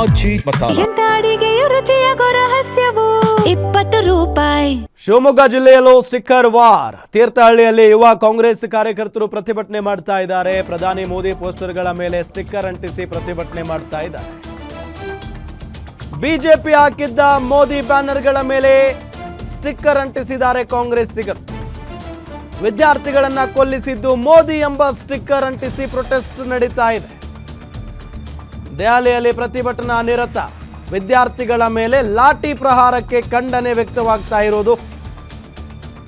ಆಚಿ ಮಸಾಲ. ಎಂತ ಅಡಿಗೆಯ ರುಚಿಯಾಗೋ ರಹಸ್ಯವು 20 ರೂಪಾಯಿ. ಶಿವಮೊಗ್ಗ ಜಿಲ್ಲೆಯಲ್ಲೂ ಸ್ಟಿಕ್ಕರ್ ವಾರ್. ತೀರ್ಥಹಳ್ಳಿಯಲ್ಲಿ ಯುವ ಕಾಂಗ್ರೆಸ್ ಕಾರ್ಯಕರ್ತರು ಪ್ರತಿಭಟನೆ ಮಾಡ್ತಾ ಇದ್ದಾರೆ. ಪ್ರಧಾನಿ ಮೋದಿ ಪೋಸ್ಟರ್ಗಳ ಮೇಲೆ ಸ್ಟಿಕ್ಕರ್ ಅಂಟಿಸಿ ಪ್ರತಿಭಟನೆ ಮಾಡ್ತಾ ಇದ್ದಾರೆ. ಬಿಜೆಪಿ ಹಾಕಿದ್ದ ಮೋದಿ ಬ್ಯಾನರ್ಗಳ ಮೇಲೆ ಸ್ಟಿಕ್ಕರ್ ಅಂಟಿಸಿದ್ದಾರೆ ಕಾಂಗ್ರೆಸ್ಸಿಗರು. ವಿದ್ಯಾರ್ಥಿಗಳನ್ನ ಕೊಲ್ಲಿಸಿದ್ದು ಮೋದಿ ಎಂಬ ಸ್ಟಿಕ್ಕರ್ ಅಂಟಿಸಿ ಪ್ರೊಟೆಸ್ಟ್ ನಡೀತಾ ಇದೆ. ದೆಹಲಿಯಲ್ಲಿ ಪ್ರತಿಭಟನಾ ನಿರತ ವಿದ್ಯಾರ್ಥಿಗಳ ಮೇಲೆ ಲಾಠಿ ಪ್ರಹಾರಕ್ಕೆ ಖಂಡನೆ ವ್ಯಕ್ತವಾಗ್ತಾ ಇರೋದು.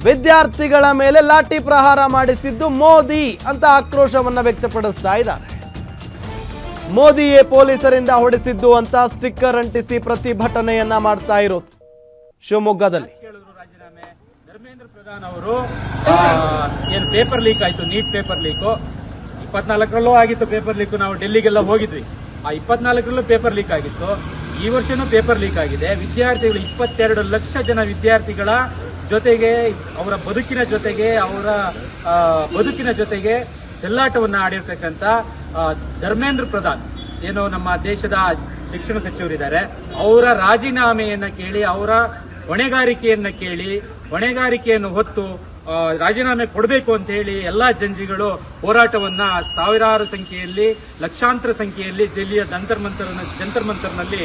ವಿದ್ಯಾರ್ಥಿಗಳ ಮೇಲೆ ಲಾಠಿ ಪ್ರಹಾರ ಮಾಡಿಸಿದ್ದು ಮೋದಿ ಅಂತ ಆಕ್ರೋಶವನ್ನ ವ್ಯಕ್ತಪಡಿಸ್ತಾ ಇದ್ದಾರೆ. ಮೋದಿಯೇ ಪೊಲೀಸರಿಂದ ಹೊಡೆಸಿದ್ದು ಅಂತ ಸ್ಟಿಕ್ಕರ್ ಅಂಟಿಸಿ ಪ್ರತಿಭಟನೆಯನ್ನ ಮಾಡ್ತಾ ಇರೋದು ಶಿವಮೊಗ್ಗದಲ್ಲಿ. ಧರ್ಮೇಂದ್ರ ಪ್ರಧಾನ್ ಅವರು ಏನು ಪೇಪರ್ ಲೀಕ್ ಆಯ್ತು, ನೀಟ್ ಪೇಪರ್ ಲೀಕು 24ರಲ್ಲೂ ಆಗಿತ್ತು ಪೇಪರ್ ಲೀಕ್. ನಾವು ಡೆಲ್ಲಿಗೆಲ್ಲ ಹೋಗಿದ್ವಿ. ಆ 24ರಲ್ಲೂ ಪೇಪರ್ ಲೀಕ್ ಆಗಿತ್ತು. ಈ ವರ್ಷನೂ ಪೇಪರ್ ಲೀಕ್ ಆಗಿದೆ. ವಿದ್ಯಾರ್ಥಿಗಳು 22 ಲಕ್ಷ ಜನ ವಿದ್ಯಾರ್ಥಿಗಳ ಜೊತೆಗೆ ಅವರ ಬದುಕಿನ ಜೊತೆಗೆ ಚೆಲ್ಲಾಟವನ್ನು ಆಡಿರ್ತಕ್ಕಂಥ ಧರ್ಮೇಂದ್ರ ಪ್ರಧಾನ್ ಏನು ನಮ್ಮ ದೇಶದ ಶಿಕ್ಷಣ ಸಚಿವರಿದ್ದಾರೆ, ಅವರ ರಾಜೀನಾಮೆಯನ್ನ ಕೇಳಿ, ಅವರ ಹೊಣೆಗಾರಿಕೆಯನ್ನು ಹೊತ್ತು ರಾಜೀನಾಮೆ ಕೊಡಬೇಕು ಅಂತ ಹೇಳಿ ಎಲ್ಲಾ ಜಂಜಿಗಳು ಹೋರಾಟವನ್ನ ಸಾವಿರಾರು ಸಂಖ್ಯೆಯಲ್ಲಿ, ಲಕ್ಷಾಂತರ ಸಂಖ್ಯೆಯಲ್ಲಿ ದಿಲ್ಲಿಯ ಜಂತರ್ ಮಂತರ್ನಲ್ಲಿ